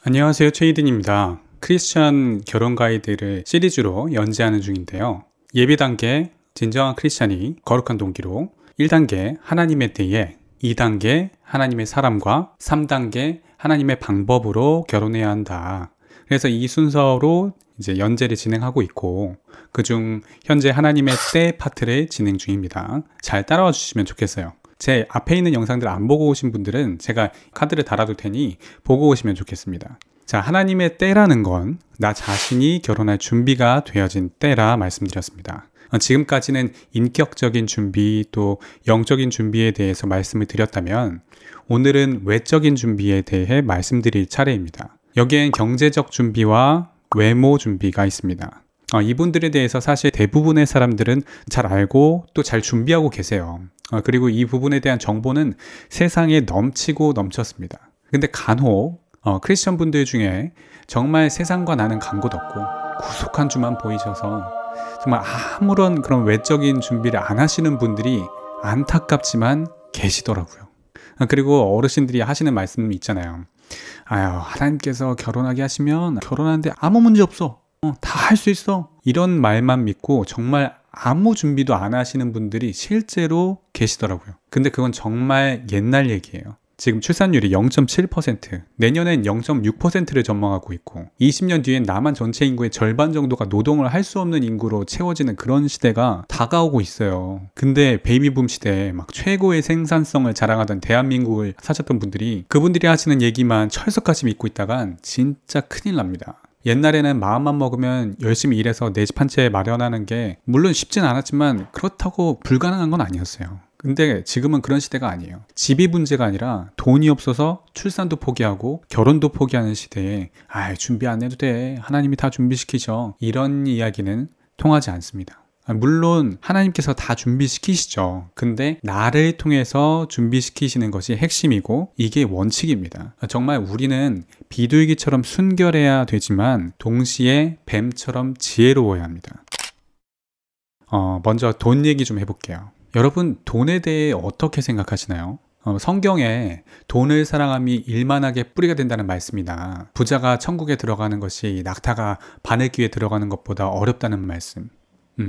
안녕하세요, 최이든입니다. 크리스천 결혼 가이드를 시리즈로 연재하는 중인데요. 예비 단계 진정한 크리스천이 거룩한 동기로 1단계 하나님에 대해, 2단계 하나님의 사람과 3단계 하나님의 방법으로 결혼해야 한다. 그래서 이 순서로 이제 연재를 진행하고 있고, 그중 현재 하나님의 때 파트를 진행 중입니다. 잘 따라와 주시면 좋겠어요. 제 앞에 있는 영상들 안 보고 오신 분들은 제가 카드를 달아둘 테니 보고 오시면 좋겠습니다. 자, 하나님의 때라는 건 나 자신이 결혼할 준비가 되어진 때라 말씀드렸습니다. 지금까지는 인격적인 준비 또 영적인 준비에 대해서 말씀을 드렸다면, 오늘은 외적인 준비에 대해 말씀드릴 차례입니다. 여기엔 경제적 준비와 외모 준비가 있습니다. 이분들에 대해서 사실 대부분의 사람들은 잘 알고 또 잘 준비하고 계세요. 그리고 이 부분에 대한 정보는 세상에 넘치고 넘쳤습니다. 근데 간혹 크리스천 분들 중에 정말 세상과 나는 간 곳 없고 구속한 주만 보이셔서 정말 아무런 그런 외적인 준비를 안 하시는 분들이 안타깝지만 계시더라고요. 그리고 어르신들이 하시는 말씀이 있잖아요. 하나님께서 결혼하게 하시면 결혼하는데 아무 문제 없어. 다 할 수 있어. 이런 말만 믿고 정말 아무 준비도 안 하시는 분들이 실제로 계시더라고요. 근데 그건 정말 옛날 얘기예요. 지금 출산율이 0.7%, 내년엔 0.6%를 전망하고 있고 20년 뒤엔 남한 전체 인구의 절반 정도가 노동을 할 수 없는 인구로 채워지는 그런 시대가 다가오고 있어요. 근데 베이비붐 시대에 막 최고의 생산성을 자랑하던 대한민국을 사셨던 분들이 그분들이 하시는 얘기만 철석같이 믿고 있다간 진짜 큰일 납니다. 옛날에는 마음만 먹으면 열심히 일해서 내 집 한 채 마련하는 게 물론 쉽진 않았지만 그렇다고 불가능한 건 아니었어요. 근데 지금은 그런 시대가 아니에요. 집이 문제가 아니라 돈이 없어서 출산도 포기하고 결혼도 포기하는 시대에 준비 안 해도 돼. 하나님이 다 준비시키죠. 이런 이야기는 통하지 않습니다. 물론 하나님께서 다 준비시키시죠. 근데 나를 통해서 준비시키시는 것이 핵심이고 이게 원칙입니다. 정말 우리는 비둘기처럼 순결해야 되지만 동시에 뱀처럼 지혜로워야 합니다. 먼저 돈 얘기 좀 해볼게요. 여러분, 돈에 대해 어떻게 생각하시나요? 성경에 돈을 사랑함이 일만하게 뿌리가 된다는 말씀이나 부자가 천국에 들어가는 것이 낙타가 바늘귀에 들어가는 것보다 어렵다는 말씀,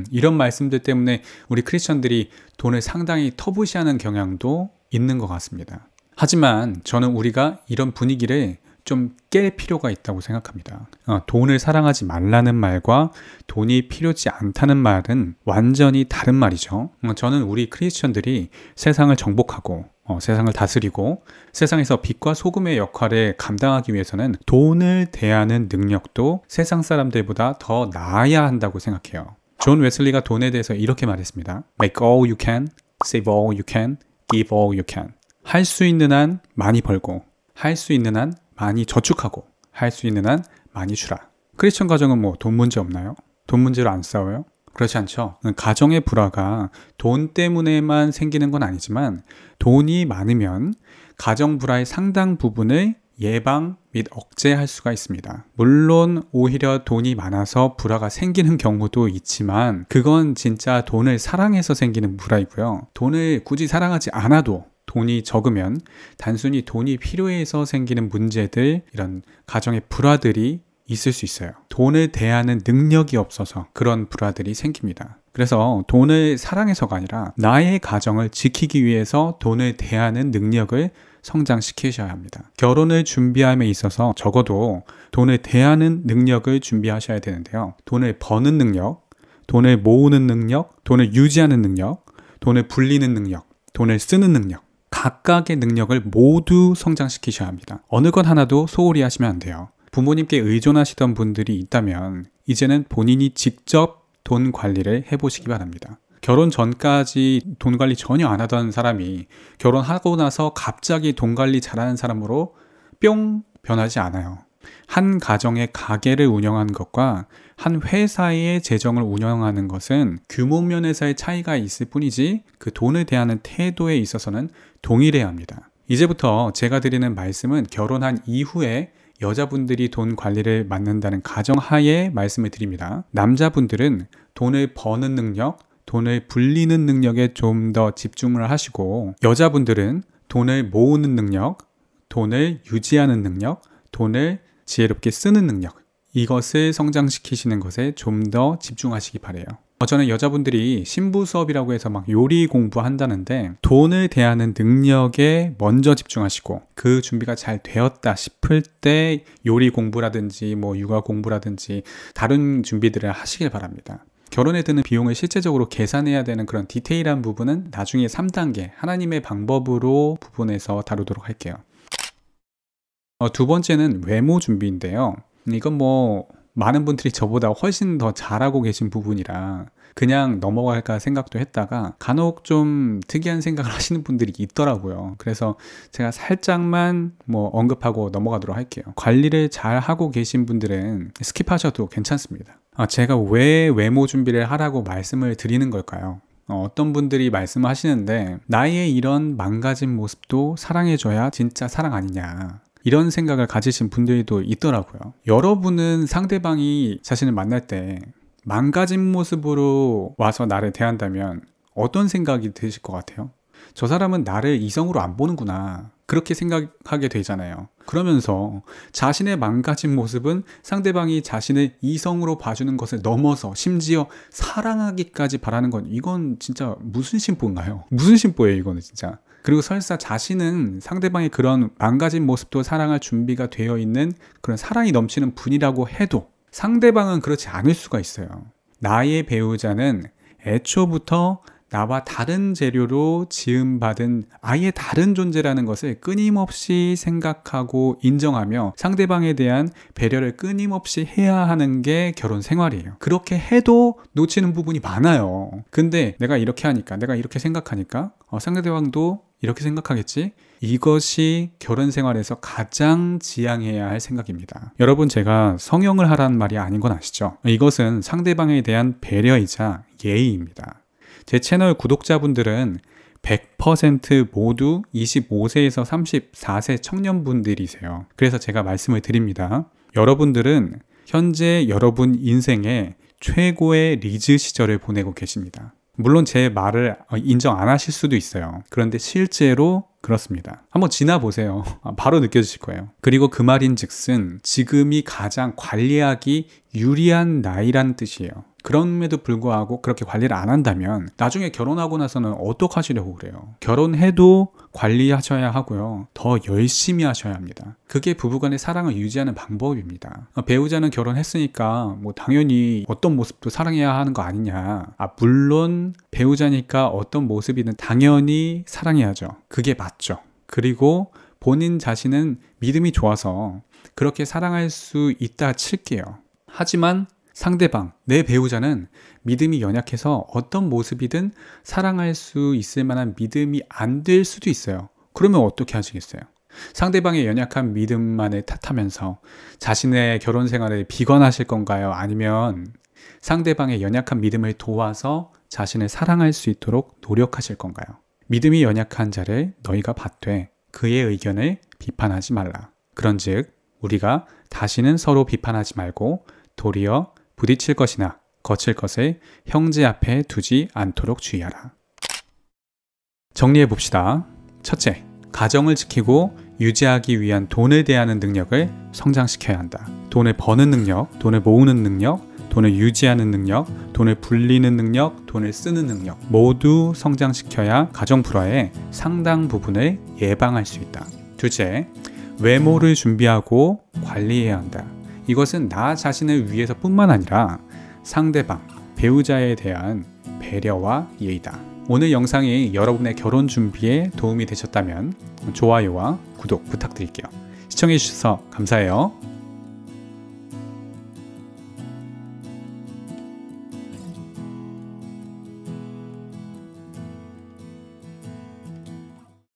이런 말씀들 때문에 우리 크리스천들이 돈을 상당히 터부시하는 경향도 있는 것 같습니다. 하지만 저는 우리가 이런 분위기를 좀 깰 필요가 있다고 생각합니다. 돈을 사랑하지 말라는 말과 돈이 필요치 않다는 말은 완전히 다른 말이죠. 저는 우리 크리스천들이 세상을 정복하고 세상을 다스리고 세상에서 빛과 소금의 역할을 감당하기 위해서는 돈을 대하는 능력도 세상 사람들보다 더 나아야 한다고 생각해요. 존 웨슬리가 돈에 대해서 이렇게 말했습니다. Make all you can, save all you can, give all you can. 할 수 있는 한 많이 벌고, 할 수 있는 한 많이 저축하고, 할 수 있는 한 많이 주라. 크리스천 가정은 뭐 돈 문제 없나요? 돈 문제로 안 싸워요? 그렇지 않죠. 가정의 불화가 돈 때문에만 생기는 건 아니지만 돈이 많으면 가정 불화의 상당 부분을 예방 및 억제할 수가 있습니다. 물론 오히려 돈이 많아서 불화가 생기는 경우도 있지만 그건 진짜 돈을 사랑해서 생기는 불화이고요. 돈을 굳이 사랑하지 않아도 돈이 적으면 단순히 돈이 필요해서 생기는 문제들, 이런 가정의 불화들이 있을 수 있어요. 돈을 대하는 능력이 없어서 그런 불화들이 생깁니다. 그래서 돈을 사랑해서가 아니라 나의 가정을 지키기 위해서 돈을 대하는 능력을 성장시키셔야 합니다. 결혼을 준비함에 있어서 적어도 돈을 대하는 능력을 준비하셔야 되는데요. 돈을 버는 능력, 돈을 모으는 능력, 돈을 유지하는 능력, 돈을 불리는 능력, 돈을 쓰는 능력, 각각의 능력을 모두 성장시키셔야 합니다. 어느 것 하나도 소홀히 하시면 안 돼요. 부모님께 의존하시던 분들이 있다면 이제는 본인이 직접 돈 관리를 해보시기 바랍니다. 결혼 전까지 돈 관리 전혀 안 하던 사람이 결혼하고 나서 갑자기 돈 관리 잘하는 사람으로 뿅 변하지 않아요. 한 가정의 가게를 운영하는 것과 한 회사의 재정을 운영하는 것은 규모 면에서의 차이가 있을 뿐이지 그 돈을 대하는 태도에 있어서는 동일해야 합니다. 이제부터 제가 드리는 말씀은 결혼한 이후에 여자분들이 돈 관리를 맡는다는 가정하에 말씀을 드립니다. 남자분들은 돈을 버는 능력, 돈을 불리는 능력에 좀 더 집중을 하시고, 여자분들은 돈을 모으는 능력, 돈을 유지하는 능력, 돈을 지혜롭게 쓰는 능력, 이것을 성장시키시는 것에 좀 더 집중하시기 바래요. 저는 여자분들이 신부 수업이라고 해서 막 요리 공부한다는데 돈을 대하는 능력에 먼저 집중하시고 그 준비가 잘 되었다 싶을 때 요리 공부라든지 뭐 육아 공부라든지 다른 준비들을 하시길 바랍니다. 결혼에 드는 비용을 실제적으로 계산해야 되는 그런 디테일한 부분은 나중에 3단계 하나님의 방법으로 부분에서 다루도록 할게요. 두 번째는 외모 준비인데요. 이건 뭐 많은 분들이 저보다 훨씬 더 잘하고 계신 부분이라 그냥 넘어갈까 생각도 했다가 간혹 좀 특이한 생각을 하시는 분들이 있더라고요. 그래서 제가 살짝만 뭐 언급하고 넘어가도록 할게요. 관리를 잘 하고 계신 분들은 스킵하셔도 괜찮습니다. 제가 왜 외모 준비를 하라고 말씀을 드리는 걸까요? 어떤 분들이 말씀하시는데 나의 이런 망가진 모습도 사랑해줘야 진짜 사랑 아니냐, 이런 생각을 가지신 분들도 있더라고요. 여러분은 상대방이 자신을 만날 때 망가진 모습으로 와서 나를 대한다면 어떤 생각이 드실 것 같아요? 저 사람은 나를 이성으로 안 보는구나, 그렇게 생각하게 되잖아요. 그러면서 자신의 망가진 모습은 상대방이 자신을 이성으로 봐주는 것을 넘어서 심지어 사랑하기까지 바라는 건, 이건 진짜 무슨 심보인가요? 무슨 심보예요 이거는 진짜. 그리고 설사 자신은 상대방의 그런 망가진 모습도 사랑할 준비가 되어 있는 그런 사랑이 넘치는 분이라고 해도 상대방은 그렇지 않을 수가 있어요. 나의 배우자는 애초부터 나와 다른 재료로 지음받은 아예 다른 존재라는 것을 끊임없이 생각하고 인정하며 상대방에 대한 배려를 끊임없이 해야 하는 게 결혼 생활이에요. 그렇게 해도 놓치는 부분이 많아요. 근데 내가 이렇게 하니까, 내가 이렇게 생각하니까 상대방도 이렇게 생각하겠지? 이것이 결혼 생활에서 가장 지향해야 할 생각입니다. 여러분, 제가 성형을 하라는 말이 아닌 건 아시죠? 이것은 상대방에 대한 배려이자 예의입니다. 제 채널 구독자분들은 100% 모두 25세에서 34세 청년분들이세요. 그래서 제가 말씀을 드립니다. 여러분들은 현재 여러분 인생의 최고의 리즈 시절을 보내고 계십니다. 물론 제 말을 인정 안 하실 수도 있어요. 그런데 실제로 그렇습니다. 한번 지나보세요. 바로 느껴지실 거예요. 그리고 그 말인 즉슨 지금이 가장 관리하기 유리한 나이란 뜻이에요. 그럼에도 불구하고 그렇게 관리를 안 한다면 나중에 결혼하고 나서는 어떡하시려고 그래요? 결혼해도 관리하셔야 하고요. 더 열심히 하셔야 합니다. 그게 부부간의 사랑을 유지하는 방법입니다. 배우자는 결혼했으니까 뭐 당연히 어떤 모습도 사랑해야 하는 거 아니냐. 물론 배우자니까 어떤 모습이든 당연히 사랑해야죠. 그게 맞죠. 그리고 본인 자신은 믿음이 좋아서 그렇게 사랑할 수 있다 칠게요. 하지만 상대방, 내 배우자는 믿음이 연약해서 어떤 모습이든 사랑할 수 있을 만한 믿음이 안 될 수도 있어요. 그러면 어떻게 하시겠어요? 상대방의 연약한 믿음만을 탓하면서 자신의 결혼 생활을 비관하실 건가요? 아니면 상대방의 연약한 믿음을 도와서 자신을 사랑할 수 있도록 노력하실 건가요? 믿음이 연약한 자를 너희가 받되 그의 의견을 비판하지 말라. 그런즉 우리가 다시는 서로 비판하지 말고 도리어 부딪힐 것이나 거칠 것을 형제 앞에 두지 않도록 주의하라. 정리해 봅시다. 첫째, 가정을 지키고 유지하기 위한 돈을 대하는 능력을 성장시켜야 한다. 돈을 버는 능력, 돈을 모으는 능력, 돈을 유지하는 능력, 돈을 불리는 능력, 돈을 쓰는 능력 모두 성장시켜야 가정 불화의 상당 부분을 예방할 수 있다. 둘째, 외모를 준비하고 관리해야 한다. 이것은 나 자신을 위해서 뿐만 아니라 상대방, 배우자에 대한 배려와 예의다. 오늘 영상이 여러분의 결혼 준비에 도움이 되셨다면 좋아요와 구독 부탁드릴게요. 시청해주셔서 감사해요.